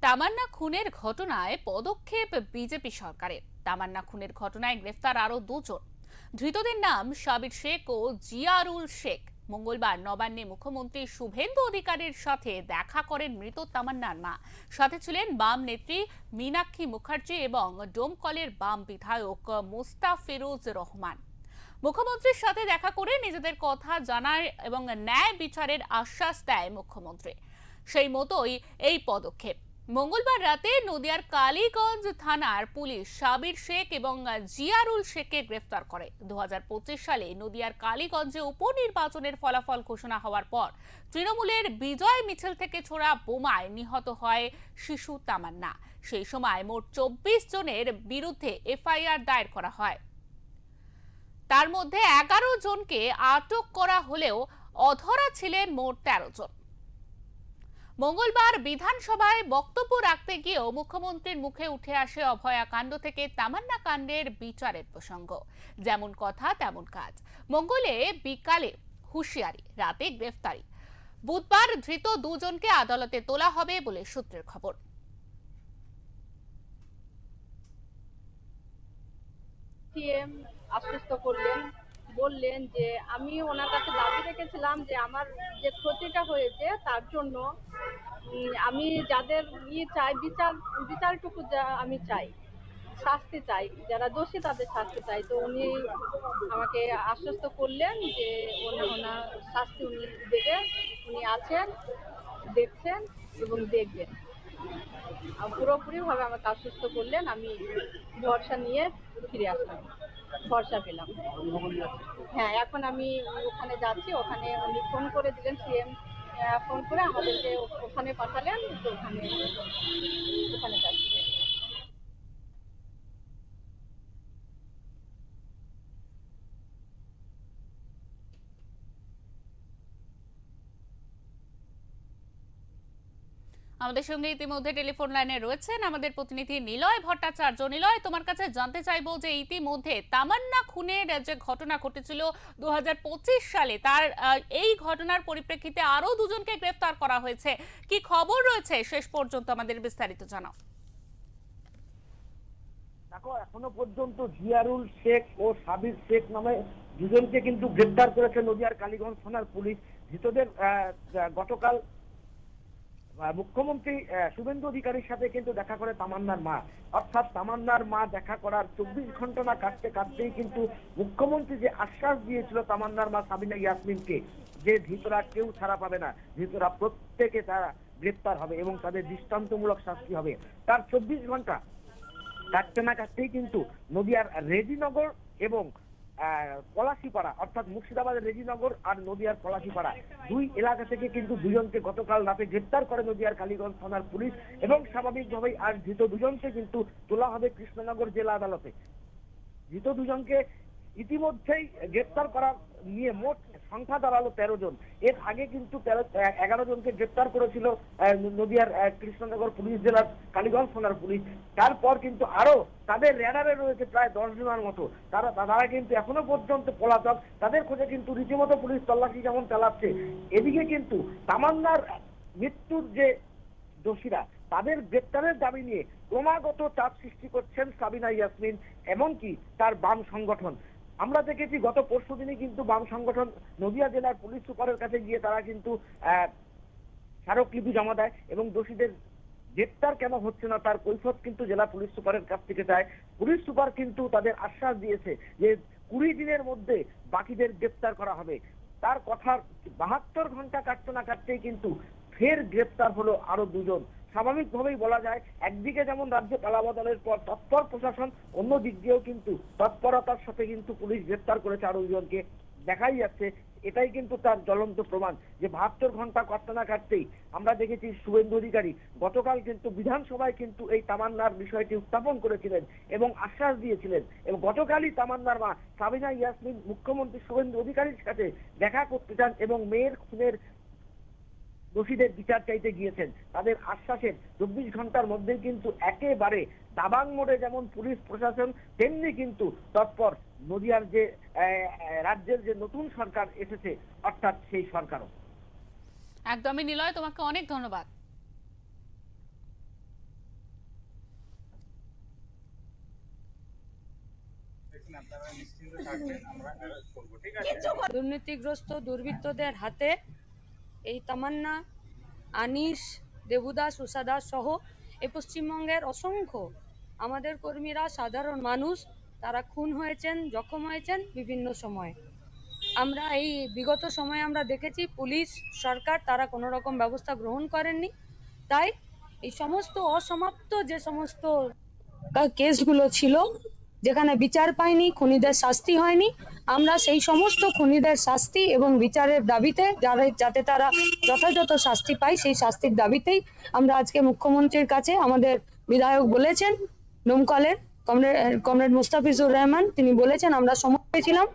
তামান্না খুনের ঘটনায় পদক্ষেপ বিজেপি সরকারের। তামান্না খুনের ঘটনায় গ্রেফতার আরো দুজন। ধৃতদের নাম সাবির শেখ ও জিয়ারুল শেখ। মঙ্গলবার নবান্নে মুখ্যমন্ত্রী শুভেন্দু অধিকারীর সাথে দেখা করেন মৃত তামান্নার মা। সাথে ছিলেন বাম নেত্রী মীনাক্ষী মুখার্জি এবং ডোমকলের বাম বিধায়ক মোস্তাফিজুর রহমান। মুখ্যমন্ত্রীর সাথে দেখা করে নিজেদের কথা জানায় এবং ন্যায় বিচারের আশ্বাস দেয় মুখ্যমন্ত্রী। সেই মতোই এই পদক্ষেপ। মঙ্গলবার রাতে নদিয়ার কালীগঞ্জ থানার পুলিশ সাবির শেখ এবং জিয়ারুল শেখকে গ্রেফতার করে। 2025 সালে নদিয়ার কালীগঞ্জে উপনির্বাচনের ফলাফল ঘোষণা হওয়ার পর তৃণমূলের বিজয় মিছিল থেকে ছোড়া বোমায় নিহত হয় শিশু তামান্না। সেই সময় মোট 24 জনের বিরুদ্ধে এফআইআর দায়ের করা হয়। তার মধ্যে 11 জনকে আটক করা হলেও অধরা ছিলেন মোট 13 জন। মঙ্গলবার বিধানসভায় বক্তব্য রাখতে গিয়েও মুখ্যমন্ত্রীর মুখে উঠে আসে অভয়াকাণ্ড থেকে তামান্না কাণ্ডের বিচারের প্রসঙ্গ। যেমন কথা তেমন কাজ। মঙ্গলে বিকালে হুঁশিয়ারি, রাতে গ্রেফতারি। বুধবার ধৃত দুজনকে আদালতে তোলা হবে বলে সূত্রের খবর। সিএম আশ্বস্ত করলেন, বললেন যে আমি ওনার কাছে দাবি রেখেছিলাম যে আমার যে ক্ষতিটা হয়েছে তার জন্য আমি যাদের চাই বিচারটুকু যা আমি চাই, শাস্তি চাই, যারা দোষী তাদের শাস্তি চাই। তো উনি আমাকে আশ্বস্ত করলেন যে ওনার শাস্তি উনি দেবেন, উনি আছেন, দেখছেন এবং দেখবেন। পুরোপুরিভাবে আমাকে আশ্বস্ত করলেন। আমি ভরসা নিয়ে ফিরে আসলাম, ভরসা পেলাম। হ্যাঁ, এখন আমি ওখানে যাচ্ছি। ওখানে উনি ফোন করে দিলেন, সিএম ফোন করে আমাদেরকে ওখানে পাঠালেন। তো ওখানে ওখানে যাচ্ছি। আমাদের সঙ্গে ইতিমধ্যে টেলিফোন লাইনে রয়েছেন আমাদের প্রতিনিধি নিলয় ভট্টাচার্য। নিলয়, তোমার কাছে জানতে চাইবো যে ইতিমধ্যে তামান্না খুনের যে ঘটনা ঘটেছিল 2025 সালে, তার এই ঘটনার পরিপ্রেক্ষিতে আরো দুজনকে গ্রেফতার করা হয়েছে। কি খবর রয়েছে শেষ পর্যন্ত, আমাদের বিস্তারিত জানাও। দেখো, এখনো পর্যন্ত জিয়ারুল শেখ ও সাবির শেখ নামে দুজনকে কিন্তু গ্রেফতার করেছে নদিয়ার কালীগঞ্জ থানার পুলিশ। ধৃতদের গতকাল মুখ্যমন্ত্রী শুভেন্দু অধিকারীর সাথে কিন্তু দেখা করে তামান্নার মা। অর্থাৎ তামান্নার মা দেখা করার 24 ঘন্টা না কাটতে কাটতেই কিন্তু মুখ্যমন্ত্রী যে আশ্বাস দিয়েছিল তামান্নার মা সাবিনা ইয়াসমিনকে, যে ধৃতরা কেউ ছাড়া পাবে না, ধৃতরা প্রত্যেকে তারা গ্রেফতার হবে এবং তাদের দৃষ্টান্তমূলক শাস্তি হবে, তার 24 ঘন্টা কাটতে না কাটতেই কিন্তু নদিয়ার রেজিনগর এবং পলাশিপাড়া, অর্থাৎ মুর্শিদাবাদের রেজিনগর আর নদিয়ার পলাশিপাড়া, দুই এলাকা থেকে কিন্তু দুজনকে গতকাল রাতে গ্রেফতার করে নদিয়ার কালীগঞ্জ থানার পুলিশ। এবং স্বাভাবিকভাবেই আর ধৃত দুজনকে কিন্তু তোলা হবে কৃষ্ণনগর জেলা আদালতে। ধৃত দুজনকে ইতিমধ্যেই গ্রেপ্তার করা নিয়ে মোট সংখ্যা দাঁড়ালো 13 জন। এর আগে কিন্তু 11 জনকে গ্রেপ্তার করেছিল নদিয়ার কৃষ্ণনগর পুলিশ জেলার কালীগঞ্জ থানার পুলিশ। তারপর কিন্তু আরো তাদের র্যাডারে রয়েছে প্রায় 10 জনের মতো। তারা কিন্তু এখনো পর্যন্ত পলাতক। তাদের খোঁজে কিন্তু রীতিমতো পুলিশ তল্লাশি যেমন চালাচ্ছে, এদিকে কিন্তু তামান্নার মৃত্যুর যে দোষীরা, তাদের গ্রেপ্তারের দাবি নিয়ে ক্রমাগত চাপ সৃষ্টি করছেন সাবিনা ইয়াসমিন, এমনকি তার বাম সংগঠন। আমরা দেখেছি গত পরশুদিনই কিন্তু বাম সংগঠন নদিয়া জেলার পুলিশ সুপারের কাছে গিয়ে তারা কিন্তু স্মারকলিপি জমা দেয় এবং দোষীদের গ্রেপ্তার কেন হচ্ছে না তার কৈফিয়ত কিন্তু জেলা পুলিশ সুপারের কাছ থেকে চায়। পুলিশ সুপার কিন্তু তাদের আশ্বাস দিয়েছে যে 20 দিনের মধ্যে বাকিদের গ্রেপ্তার করা হবে। তার কথার 72 ঘন্টা কাটতে না কাটতেই কিন্তু ফের গ্রেপ্তার হলো আরো দুজন। স্বাভাবিকভাবেই বলা যায়, একদিকে যেমন রাজ্যে পালাবদলের পর তৎপর প্রশাসন, অন্য দিক দিয়েও কিন্তু তৎপরতার সাথে কিন্তু পুলিশ গ্রেপ্তার করেছে আরো দুজনকে। দেখাই যাচ্ছে, এটাই কিন্তু তার জ্বলন্ত প্রমাণ যে 72 ঘন্টা কাটতে না কাটতেই আমরা দেখেছি শুভেন্দু অধিকারী গতকাল কিন্তু বিধানসভায় কিন্তু এই তামান্নার বিষয়টি উত্থাপন করেছিলেন এবং আশ্বাস দিয়েছিলেন। এবং গতকালই তামান্নার মা সাবিনা ইয়াসমিন মুখ্যমন্ত্রী শুভেন্দু অধিকারীর সাথে দেখা করতে চান এবং মেয়ের খুনের দোষীদের বিচার চাইতে গিয়েছেন। তাদের আশ্বাসের 24 ঘন্টার মধ্যেই কিন্তু একেবারে দাবাং মোড়ে যেমন পুলিশ প্রশাসন, তেমনি কিন্তু তৎপর নদিয়ার যে রাজ্যের যে নতুন সরকার এসেছে, অর্থাৎ সেই সরকারও। একদমই নিলয়, তোমাকে অনেক ধন্যবাদ। আপনারা নিশ্চিন্ত থাকবেন, আমরা অ্যারেস্ট করবো, ঠিক আছে? দুর্নীতিগ্রস্ত দুর্বৃত্তদের হাতে এই তামান্না, আনিস, দেবুদাস, উষা দাস সহ এই পশ্চিমবঙ্গের অসংখ্য আমাদের কর্মীরা, সাধারণ মানুষ, তারা খুন হয়েছেন, জখম হয়েছেন বিভিন্ন সময়ে। আমরা এই বিগত সময়ে আমরা দেখেছি পুলিশ, সরকার তারা কোনো রকম ব্যবস্থা গ্রহণ করেননি। তাই এই সমস্ত অসমাপ্ত যে সমস্ত কেসগুলো ছিল, যেখানে বিচার পায়নি, খুনিদের শাস্তি হয়নি, আমরা সেই সমস্ত খুনিদের শাস্তি এবং বিচারের দাবিতে যাতে তারা যথাযথ শাস্তি পায়, সেই শাস্তির দাবিতেই আমরা আজকে মুখ্যমন্ত্রীর কাছে, আমাদের বিধায়ক বলেছেন, ডোমকলের কমরেড মুস্তাফিজুর রহমান, তিনি বলেছেন আমরা সময় পেয়েছিলাম